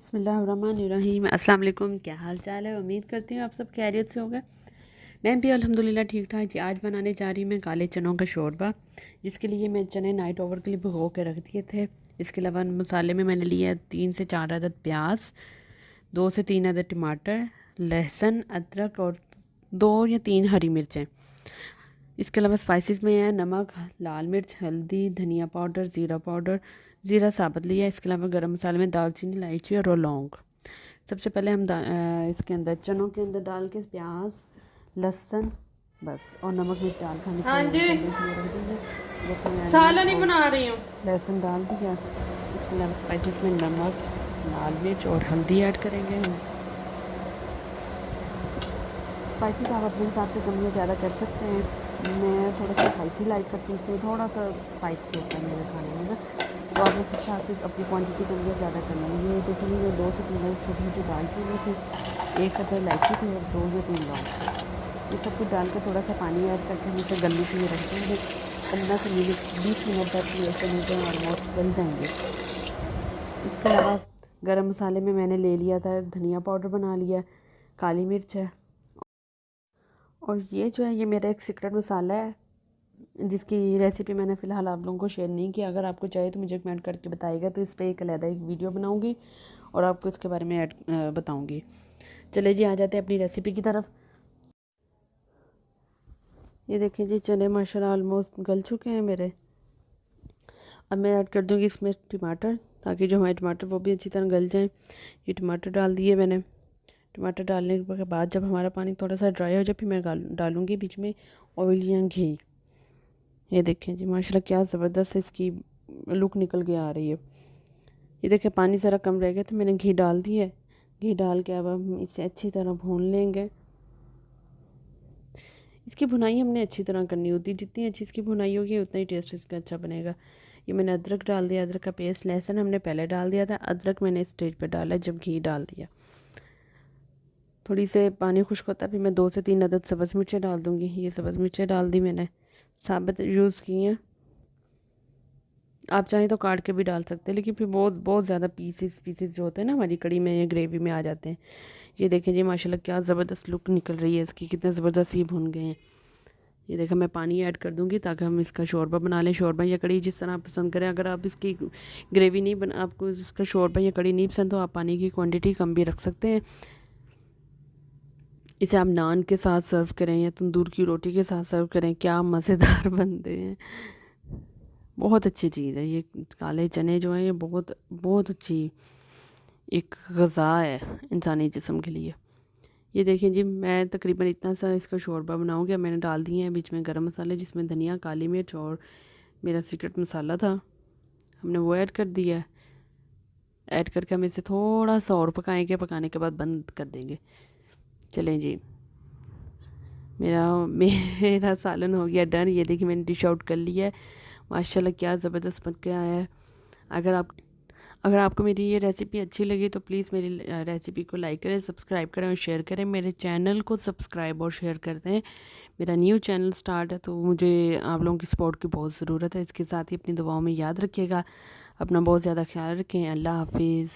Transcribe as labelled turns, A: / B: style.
A: बिस्मिल्लाहिर्रहमानिर्रहीम। अस्सलाम वालेकुम। क्या हाल चाल है? उम्मीद करती हूँ आप सब खैरियत से होंगे। मैं भी अल्हम्दुलिल्लाह ठीक ठाक जी। आज बनाने जा रही हूँ मैं काले चनों का शोरबा, जिसके लिए मैं चने नाइट ओवर के लिए भिगो के रख दिए थे। इसके अलावा मसाले में मैंने लिया 3 से 4 अदद प्याज, 2 से 3 अदद टमाटर, लहसुन, अदरक और 2 या 3 हरी मिर्चें। इसके अलावा स्पाइसेस में है नमक, लाल मिर्च, हल्दी, धनिया पाउडर, ज़ीरा पाउडर, ज़ीरा साबुत लिया। इसके अलावा गरम मसाले में दालचीनी, इलायची और लौंग। सबसे पहले हम इसके अंदर चनों के अंदर डाल के प्याज, लहसुन बस और नमक मिर्च डाल के हम
B: हाँ जी,
A: रख देंगे।
B: सालन ही बना रही हूँ।
A: लहसुन डाल दिया। इसके अलावा स्पाइसेस में नमक, लाल मिर्च और हल्दी ऐड करेंगे हम। स्पाइसेस आप अपने हिसाब से कम या ज़्यादा कर सकते हैं। मैं थोड़ा सा स्पाइसी लाइक करती हूँ, इसलिए थोड़ा सा स्पाइसी होता है मेरे खाने में ना, तो आप उस हिसाब से अपनी क्वांटिटी कम या ज़्यादा कर लेंगे। ये देखिए मैं 2 से 3 छोटी छोटी दालचीनी थी, 1 अदद इलायची थी और 2 या 3 लौंग। ये सब कुछ डाल कर थोड़ा सा पानी ऐड करके हम इसे गलने के लिए रख देंगे। 15 से 20 मिनट तक ऐसे नहीं ऑलमोस्ट गल जाएंगे। इसके अलावा गरम मसाले में मैंने ले लिया था धनिया पाउडर, बना लिया, काली मिर्च है, और ये जो है ये मेरा एक सीक्रेट मसाला है, जिसकी रेसिपी मैंने फ़िलहाल आप लोगों को शेयर नहीं की। अगर आपको चाहिए तो मुझे कमेंट करके बताइएगा, तो इस पर एक अलग एक वीडियो बनाऊंगी और आपको इसके बारे में बताऊंगी। चले जी, आ जाते हैं अपनी रेसिपी की तरफ। ये देखिए जी, चने माशाल्लाह ऑलमोस्ट गल चुके हैं मेरे। अब मैं ऐड कर दूँगी इसमें टमाटर, ताकि जो हमारे टमाटर वो भी अच्छी तरह गल जाएँ। ये टमाटर डाल दिए मैंने। टमाटर डालने के बाद जब हमारा पानी थोड़ा सा ड्राई हो जाए, फिर मैं डालूँगी बीच में ऑयल या घी। ये देखें जी माशाल्लाह क्या ज़बरदस्त इसकी लुक निकल के आ रही है। ये देखें पानी ज़रा कम रह गया तो मैंने घी डाल दिया है। घी डाल के अब हम इसे अच्छी तरह भून लेंगे। इसकी भुनाई हमने अच्छी तरह करनी होती है, जितनी अच्छी इसकी भुनाई होगी उतना ही टेस्ट इसका अच्छा बनेगा। ये मैंने अदरक डाल दिया, अदरक का पेस्ट। लहसुन हमने पहले डाल दिया था, अदरक मैंने स्टेज पर डाला जब घी डाल दिया। थोड़ी से पानी खुश्क होता है, फिर मैं 2 से 3 अदद सब्ज़ मिर्चें डाल दूँगी। ये सब्ज़ मिर्चें डाल दी मैंने, साबुत यूज़ की हैं। आप चाहें तो काट के भी डाल सकते हैं, लेकिन फिर बहुत बहुत ज़्यादा पीसेस जो होते हैं ना हमारी कड़ी में या ग्रेवी में आ जाते हैं। ये देखें जी माशाल्लाह क्या ज़बरदस्त लुक निकल रही है इसकी, कितने ज़बरदस्त ये भुन गए हैं। ये देखा मैं पानी ऐड कर दूँगी ताकि हम इसका शोरबा बना लें। शोरबा या कड़ी जिस तरह आप पसंद करें। अगर आप इसकी ग्रेवी नहीं बना, आपको इसका शोरबा या कड़ी नहीं पसंद, तो आप पानी की क्वांटिटी कम भी रख सकते हैं। इसे आप नान के साथ सर्व करें या तंदूर की रोटी के साथ सर्व करें, क्या मज़ेदार बनते हैं। बहुत अच्छी चीज़ है ये काले चने जो हैं, ये बहुत बहुत अच्छी एक ग़ज़ा है इंसानी जिस्म के लिए। ये देखिए जी, मैं तकरीबन इतना सा इसका शोरबा बनाऊँगी। मैंने डाल दिए हैं बीच में गरम मसाले, जिसमें धनिया, काली मिर्च और मेरा सीक्रेट मसाला था, हमने वो ऐड कर दिया है। ऐड करके हम इसे थोड़ा सा और पकाएंगे, पकाने के बाद बंद कर देंगे। चलें जी, मेरा सालन हो गया डन। ये देखिए मैंने डिश आउट कर लिया है। माशाल्लाह क्या ज़बरदस्त बन के आया है। अगर आपको मेरी ये रेसिपी अच्छी लगी तो प्लीज़ मेरी रेसिपी को लाइक करें, सब्सक्राइब करें और शेयर करें। मेरे चैनल को सब्सक्राइब और शेयर कर दें। मेरा न्यू चैनल स्टार्ट है, तो मुझे आप लोगों की सपोर्ट की बहुत ज़रूरत है। इसके साथ ही अपनी दुआओं में याद रखिएगा। अपना बहुत ज़्यादा ख्याल रखें। अल्लाह हाफिज़।